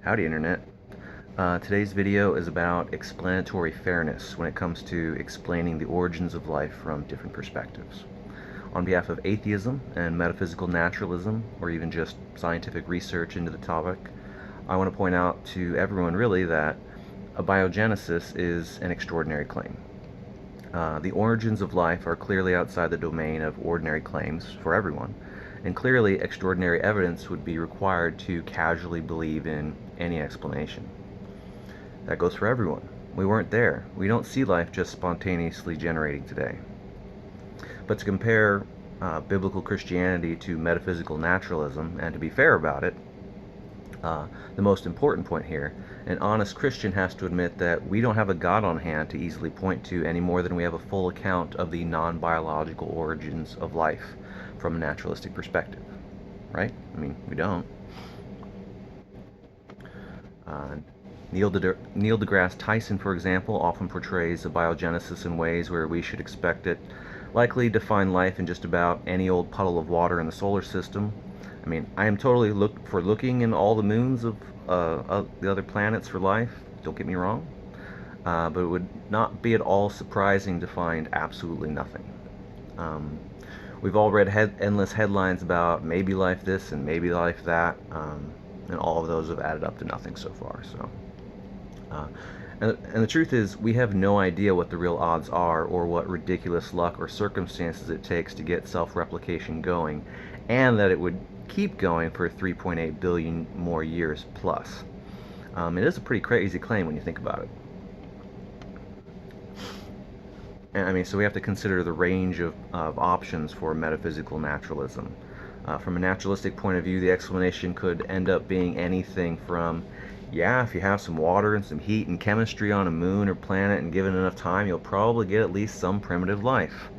Howdy Internet. Today's video is about explanatory fairness when it comes to explaining the origins of life from different perspectives. On behalf of atheism and metaphysical naturalism, or even just scientific research into the topic, I want to point out to everyone really that abiogenesis is an extraordinary claim. The origins of life are clearly outside the domain of ordinary claims for everyone, and clearly extraordinary evidence would be required to casually believe in any explanation. That goes for everyone. We weren't there. We don't see life just spontaneously generating today. But to compare biblical Christianity to metaphysical naturalism, and to be fair about it, the most important point here, an honest Christian has to admit that we don't have a God on hand to easily point to any more than we have a full account of the non-biological origins of life from a naturalistic perspective, right? I mean, we don't. Neil deGrasse Tyson, for example, often portrays abiogenesis in ways where we should expect it likely to find life in just about any old puddle of water in the solar system. I mean, I am totally looking in all the moons of the other planets for life, don't get me wrong, but it would not be at all surprising to find absolutely nothing. We've all read endless headlines about maybe life this and maybe life that, and all of those have added up to nothing so far. And the truth is, we have no idea what the real odds are, or what ridiculous luck or circumstances it takes to get self-replication going, and that it would keep going for 3.8 billion more years plus. It is a pretty crazy claim when you think about it. And I mean, so we have to consider the range of options for metaphysical naturalism. From a naturalistic point of view, the explanation could end up being anything from, yeah, if you have some water and some heat and chemistry on a moon or planet and given enough time, you'll probably get at least some primitive life.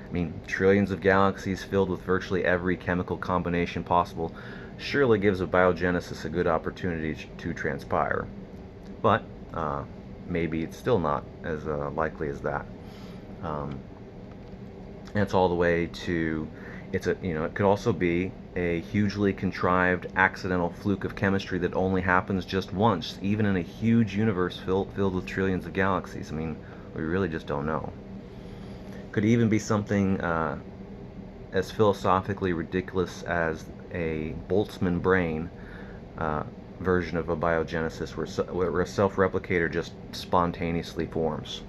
I mean, trillions of galaxies filled with virtually every chemical combination possible surely gives abiogenesis a good opportunity to transpire. But maybe it's still not as likely as that. And it's all the way to, it could also be a hugely contrived accidental fluke of chemistry that only happens just once, even in a huge universe filled with trillions of galaxies. I mean, we really just don't know. Could even be something as philosophically ridiculous as a Boltzmann brain version of abiogenesis, where a self-replicator just spontaneously forms.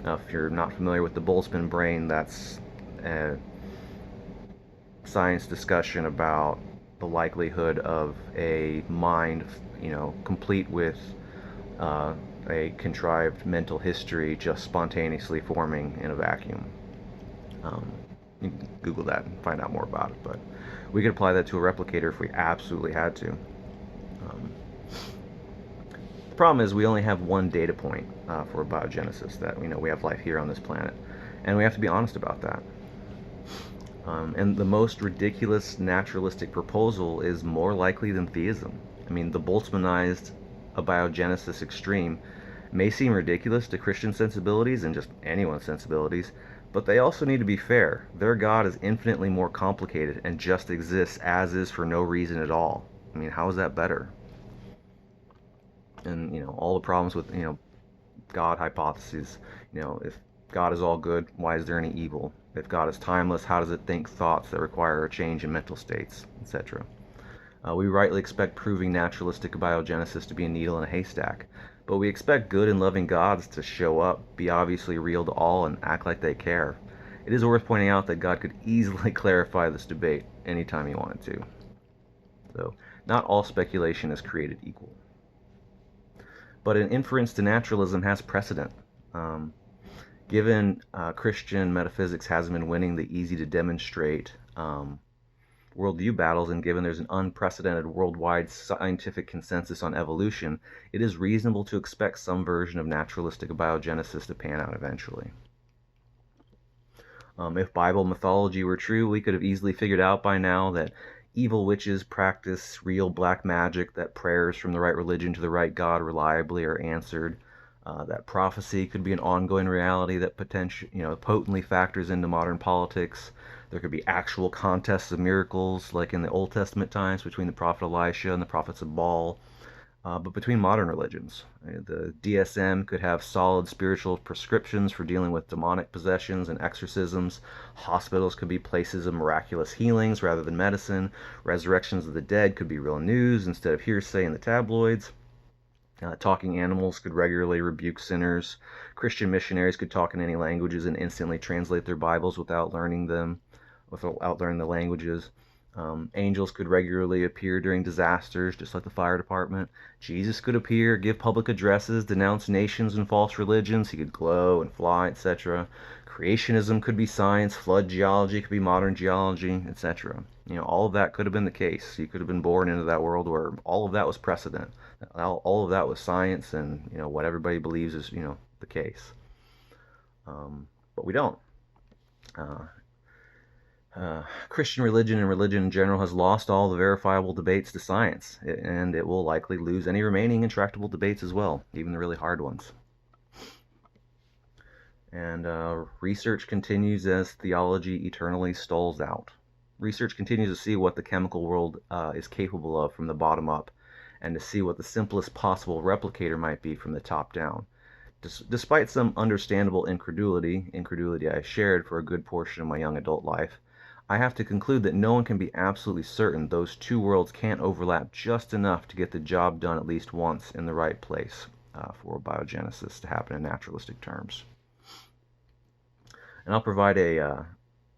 Now, if you're not familiar with the Boltzmann brain, that's a science discussion about the likelihood of a mind, complete with a contrived mental history just spontaneously forming in a vacuum. You can Google that and find out more about it, but we could apply that to a replicator if we absolutely had to. The problem is we only have one data point for abiogenesis, that we have life here on this planet, and we have to be honest about that. And the most ridiculous naturalistic proposal is more likely than theism. I mean, the Boltzmannized abiogenesis extreme may seem ridiculous to Christian sensibilities and just anyone's sensibilities, but they also need to be fair. Their God is infinitely more complicated and just exists as is for no reason at all. I mean, how is that better? And, all the problems with, God hypotheses. If God is all good, why is there any evil? If God is timeless, how does it think thoughts that require a change in mental states, etc.? We rightly expect proving naturalistic abiogenesis to be a needle in a haystack, but we expect good and loving gods to show up, be obviously real to all, and act like they care. It is worth pointing out that God could easily clarify this debate anytime he wanted to. So, not all speculation is created equal. But an inference to naturalism has precedent. Given Christian metaphysics hasn't been winning the easy-to-demonstrate worldview battles, and given there's an unprecedented worldwide scientific consensus on evolution, it is reasonable to expect some version of naturalistic abiogenesis to pan out eventually. If Bible mythology were true, we could have easily figured out by now that evil witches practice real black magic, that prayers from the right religion to the right God reliably are answered, that prophecy could be an ongoing reality that potently factors into modern politics. There could be actual contests of miracles, like in the Old Testament times between the prophet Elisha and the prophets of Baal. but between modern religions. The DSM could have solid spiritual prescriptions for dealing with demonic possessions and exorcisms. Hospitals could be places of miraculous healings rather than medicine. Resurrections of the dead could be real news instead of hearsay in the tabloids. Talking animals could regularly rebuke sinners. Christian missionaries could talk in any languages and instantly translate their Bibles without learning the languages. Angels could regularly appear during disasters, just like the fire department. Jesus could appear, give public addresses, denounce nations and false religions. He could glow and fly, etc. Creationism could be science. Flood geology could be modern geology, etc. All of that could have been the case. You could have been born into that world where all of that was precedent. All of that was science, and what everybody believes is the case. But we don't. Christian religion and religion in general has lost all the verifiable debates to science, and it will likely lose any remaining intractable debates as well, even the really hard ones. And research continues as theology eternally stalls out. Research continues to see what the chemical world is capable of from the bottom up, and to see what the simplest possible replicator might be from the top down. Despite some understandable incredulity I shared for a good portion of my young adult life, I have to conclude that no one can be absolutely certain those two worlds can't overlap just enough to get the job done at least once in the right place for abiogenesis to happen in naturalistic terms. And I'll provide a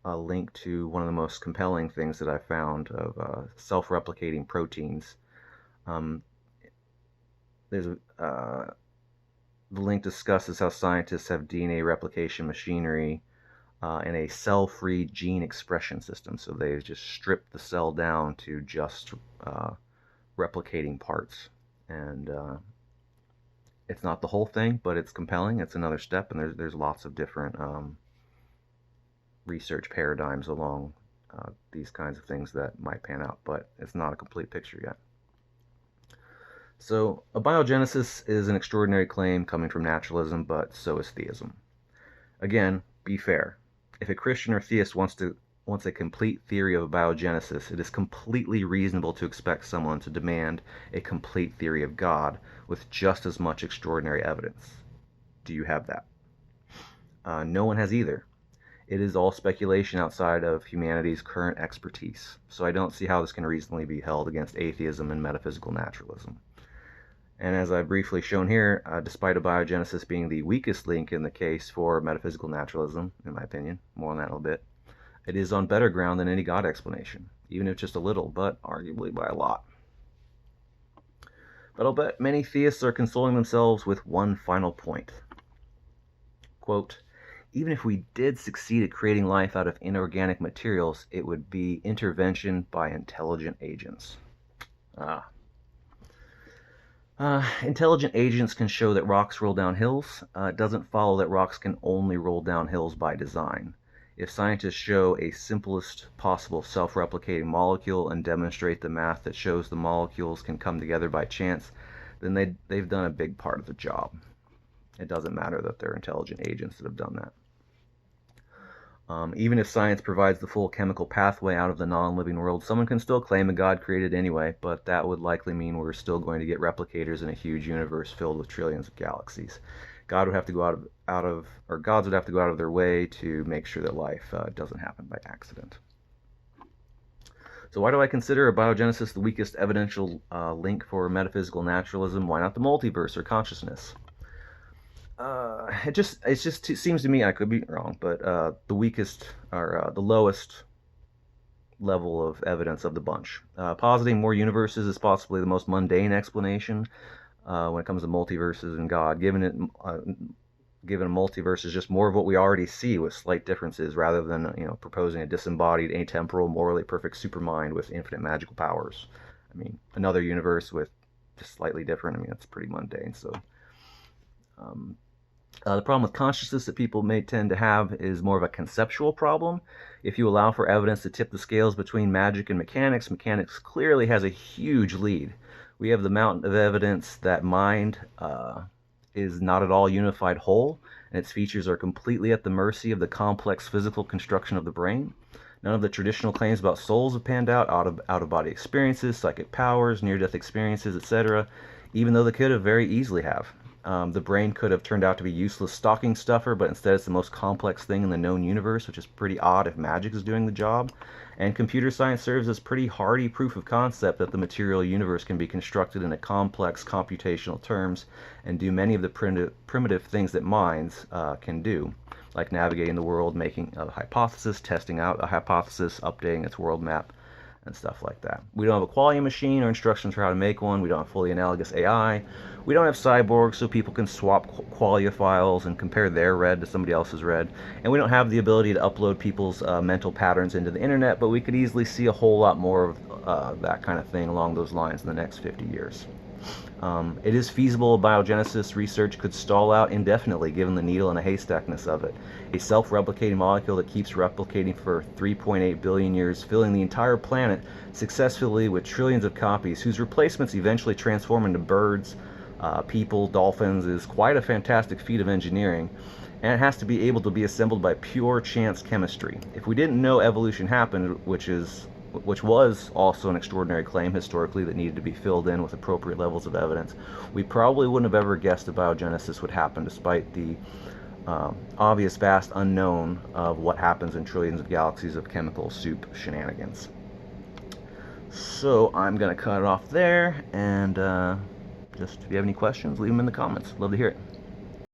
link to one of the most compelling things that I found of self-replicating proteins. The link discusses how scientists have DNA replication machinery and a cell-free gene expression system. So they've just stripped the cell down to just replicating parts. And it's not the whole thing, but it's compelling. It's another step, and there's lots of different research paradigms along these kinds of things that might pan out, but it's not a complete picture yet. So abiogenesis is an extraordinary claim coming from naturalism, but so is theism. Again, be fair. If a Christian or theist wants a complete theory of abiogenesis, it is completely reasonable to expect someone to demand a complete theory of God with just as much extraordinary evidence. Do you have that? No one has either. It is all speculation outside of humanity's current expertise, so I don't see how this can reasonably be held against atheism and metaphysical naturalism. And as I've briefly shown here, despite abiogenesis being the weakest link in the case for metaphysical naturalism, in my opinion, more on that in a little bit, it is on better ground than any God explanation, even if just a little, but arguably by a lot. But I'll bet many theists are consoling themselves with one final point. Quote, even if we did succeed at creating life out of inorganic materials, it would be intervention by intelligent agents. Intelligent agents can show that rocks roll down hills. It doesn't follow that rocks can only roll down hills by design. If scientists show a simplest possible self-replicating molecule and demonstrate the math that shows the molecules can come together by chance, then they've done a big part of the job. It doesn't matter that they're intelligent agents that have done that. Even if science provides the full chemical pathway out of the non-living world, someone can still claim a God created anyway, but that would likely mean we're still going to get replicators in a huge universe filled with trillions of galaxies. Gods would have to go out of their way to make sure that life doesn't happen by accident. So why do I consider abiogenesis the weakest evidential link for metaphysical naturalism? Why not the multiverse or consciousness? It seems to me, I could be wrong, but the weakest or the lowest level of evidence of the bunch. Positing more universes is possibly the most mundane explanation when it comes to multiverses and God. Given a multiverse is just more of what we already see with slight differences, rather than proposing a disembodied, atemporal, morally perfect supermind with infinite magical powers. I mean, another universe with just slightly different. I mean, that's pretty mundane. So. The problem with consciousness that people may tend to have is more of a conceptual problem. If you allow for evidence to tip the scales between magic and mechanics, mechanics clearly has a huge lead. We have the mountain of evidence that mind is not at all unified whole, and its features are completely at the mercy of the complex physical construction of the brain. None of the traditional claims about souls have panned out, out-of-body experiences, psychic powers, near-death experiences, etc. even though they could have very easily have. The brain could have turned out to be useless stocking stuffer, but instead it's the most complex thing in the known universe, which is pretty odd if magic is doing the job. And computer science serves as pretty hardy proof of concept that the material universe can be constructed in a complex computational terms and do many of the primitive things that minds can do, like navigating the world, making a hypothesis, testing out a hypothesis, updating its world map, and stuff like that. We don't have a qualia machine or instructions for how to make one. We don't have fully analogous AI. We don't have cyborgs so people can swap qualia files and compare their red to somebody else's red. And we don't have the ability to upload people's mental patterns into the internet, but we could easily see a whole lot more of that kind of thing along those lines in the next 50 years. It is feasible abiogenesis research could stall out indefinitely given the needle and a haystackness of it. A self-replicating molecule that keeps replicating for 3.8 billion years, filling the entire planet successfully with trillions of copies, whose replacements eventually transform into birds, people, dolphins, is quite a fantastic feat of engineering, and it has to be able to be assembled by pure chance chemistry. If we didn't know evolution happened, which was also an extraordinary claim historically that needed to be filled in with appropriate levels of evidence, we probably wouldn't have ever guessed abiogenesis would happen despite the obvious vast unknown of what happens in trillions of galaxies of chemical soup shenanigans. So I'm going to cut it off there, and just if you have any questions, leave them in the comments. Love to hear it.